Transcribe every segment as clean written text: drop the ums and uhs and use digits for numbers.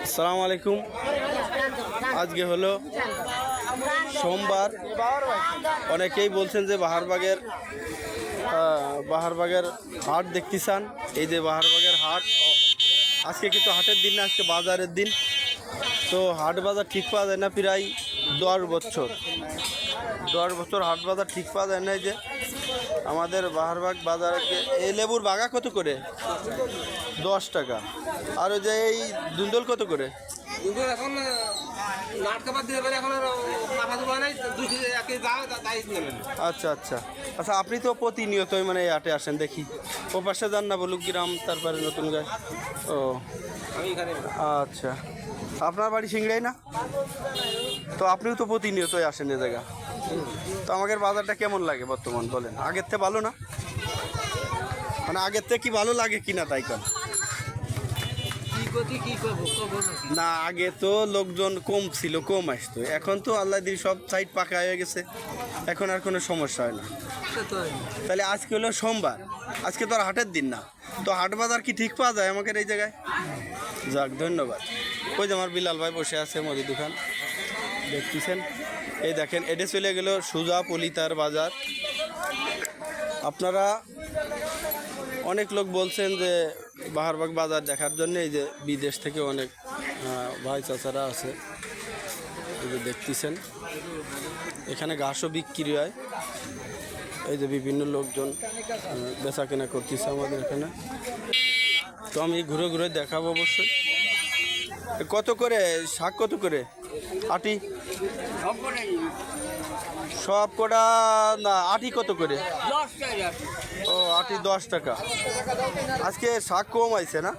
আসসালামু আলাইকুম। আজকে হলো সোমবার। অনেকেই বলছেন যে বাহারবাগের হাট দেখতে চান। এই যে বাহারবাগের হাট, আজকে কিন্তু হাটের দিন না, আজকে বাজারের দিন। তো হাট বাজার ঠিক পাওয়া যায় না প্রায় 10 বছর হাট বাজার ঠিক পাওয়া যায় না। এই যে আমাদের বাহারবাগ বাজারে এই লেবুর বাগা কত করে? 10 টাকা। আর ওই যে এই দুন্দল কত করে? এখন আচ্ছা আচ্ছা আচ্ছা, আপনি তো প্রতিনিয়তই মানে এই হাটে আসেন দেখি। ও পাশে যান না বলুক গ্রাম, তারপরে নতুন গায়ে। ও আচ্ছা, আপনার বাড়ি সিংড়াই না? তো আপনিও তো প্রতিনিয়তই আসেন এ জায়গা। তো আমাদের বাজারটা কেমন লাগে বর্তমান বলেন? আগের থেকে ভালো না? মানে আগের থেকে কি ভালো লাগে কিনা তাই কারণ না, আগে তো লোকজন কম ছিল, কম আসতো। এখন তো আল্লাহ দিন সব সাইড পাকা হয়ে গেছে, এখন আর কোনো সমস্যা হয় না। তাহলে আজকে হলো সোমবার, আজকে তো আর হাটের দিন না। তো হাট বাজার কি ঠিক পাওয়া যায় আমাদের এই জায়গায়? যাক, ধন্যবাদ। ওই যে আমার বিলাল ভাই বসে আছে মুদি দোকান, দেখতেছেন। এই দেখেন, এটা চলে গেল সুজা পলিতার বাজার। আপনারা অনেক লোক বলছেন যে বাহারবাগ বাজার দেখার জন্য। এই যে বিদেশ থেকে অনেক ভাই চাচারা আছে, এই যে দেখতেছেন। এখানে ঘাসও বিক্রি হয়। এই যে বিভিন্ন লোকজন বেচা কেনা করতেছে আমাদের এখানে। তো আমি ঘুরে ঘুরে দেখাবো অবশ্যই। কত করে শাক, কত করে আটি? সব কটা না, আটি কত করে? ও, আটি 10 টাকা। আজকে শাক কম আইছে না?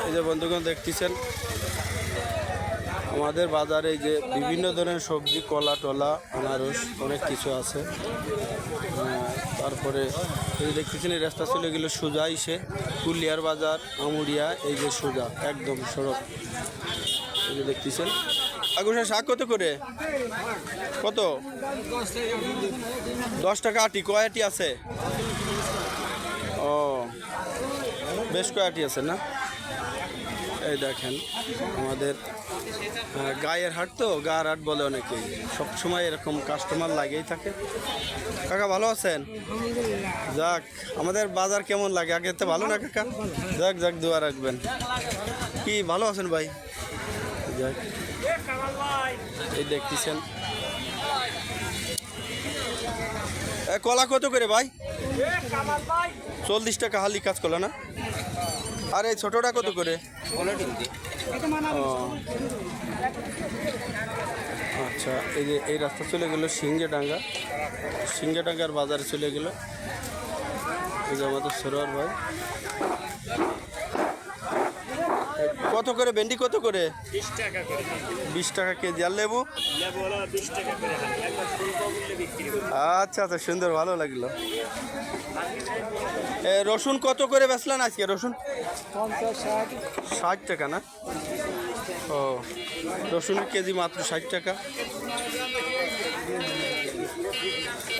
এই যে বন্ধুগণ দেখতেছেন, আমাদের বাজারে যে বিভিন্ন ধরনের সবজি, কলা টলা, আনারস, অনেক কিছু আছে। তারপরে এই দেখতেছেন, এই রাস্তা চলে গেল সোজা এসে কুলিয়ার বাজার, আমুরিয়া। এই যে সোজা একদম সড়ক, এই যে দেখতেছেন। আগুনের শাক কত করে? কত? 10 টাকা আটি। কয়টি আছে? ও, বেশ কয়টি আছে না? এই দেখেন, আমাদের গায়ের হাট তো, গায়ের হাট বলে অনেকেই। সবসময় এরকম কাস্টমার লাগেই থাকে। কাকা ভালো আছেন? যাক, আমাদের বাজার কেমন লাগে? আগে তো ভালো না কাকা? যাক যাক, দোয়া রাখবেন। কি ভালো আছেন ভাই? যাক, এই দেখতেছেন। কলা কত করে ভাই? 40 টাকা হালি কাজ কলা না? আর এই ছোটটা কত করে? আচ্ছা, এই যে এই রাস্তা চলে গেল সিঙ্গেডাঙ্গার বাজারে চলে গেল। এই যে আমাদের সরোয়ার ভাই। কত করে ভেন্ডি? কত করে? 20 টাকা কেজি। আর লেবু? আচ্ছা আচ্ছা, সুন্দর, ভালো লাগলো। রসুন কত করে বেচলেন আজকে? রসুন 60 টাকা না? ও, রসুনের কেজি মাত্র 60 টাকা।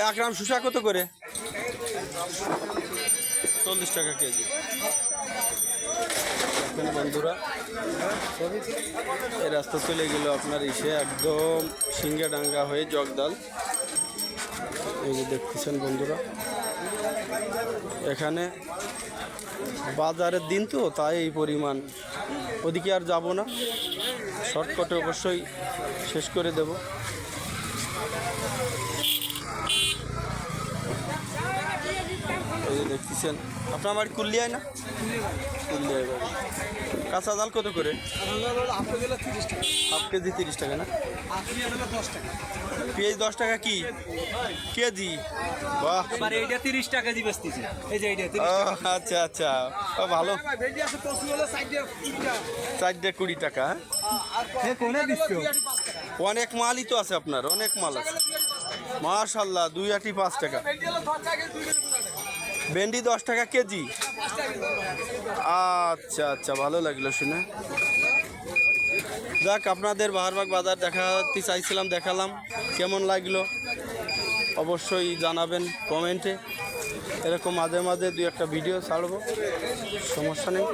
একরাম শসা কত করে? 40 টাকা কেজি। বন্ধুরা, এই রাস্তা চলে গেল আপনার ইসে একদম সিঙ্গাডাঙ্গা হয়ে জগদাল। এই যে দেখতেছেন বন্ধুরা, এখানে বাজারের দিন তো, তাই এই পরিমাণ। ওদিকে আর যাব না, শর্টকাটে অবশ্যই শেষ করে দেব। এই যে দেখতেছেন, আপনার বাড়ি কুলিয়ায় না? কুলিয়ায় বাড়ি। কাঁচা জাল কত করে? হাফ কেজি 30 টাকা না? পেঁয়াজ 10 টাকা কি কেজি? বাহ, 30 টাকা কেজি বেচতেছি। এই যে আচ্ছা আচ্ছা, ভালো। 4 20 টাকা। অনেক মালই তো আছে আপনার, অনেক মাল আছে মাশাআল্লাহ। 2 আটি 5 টাকা। ভেন্ডি 10 টাকা কেজি। আচ্ছা আচ্ছা, ভালো লাগলো শুনে। যাক, আপনাদের বাহারবাগ বাজার দেখাতে চাইছিলাম, দেখালাম। কেমন লাগলো অবশ্যই জানাবেন কমেন্টে। এরকম মাঝে মাঝে দুই একটা ভিডিও ছাড়বো, সমস্যা নেই।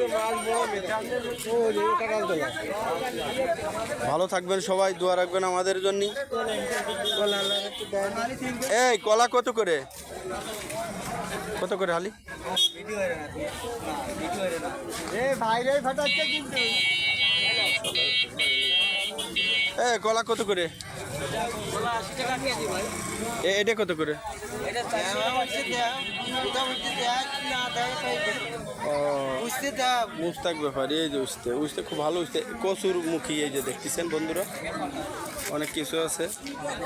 ভালো থাকবেন সবাই, দোয়া রাখবেন আমাদের জন্য। এই কলা কত করে, কত করে হালি? কলা কত করে? এটা কত করে? মুস্তাক ব্যাপার, এই যে উঠতে উঠতে খুব ভালো উঠতে, কচুর মুখী এই যে দেখতেছেন বন্ধুরা, অনেক কিছু আছে।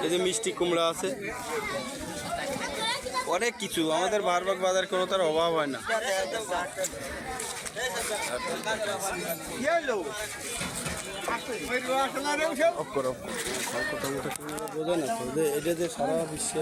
এই যে মিষ্টি কুমড়া আছে, অনেক কিছু। আমাদের বাহারবাগ বাজার কোনো তার অভাব হয় না। বোঝে না তো যে এটা যে সারা বিশ্বে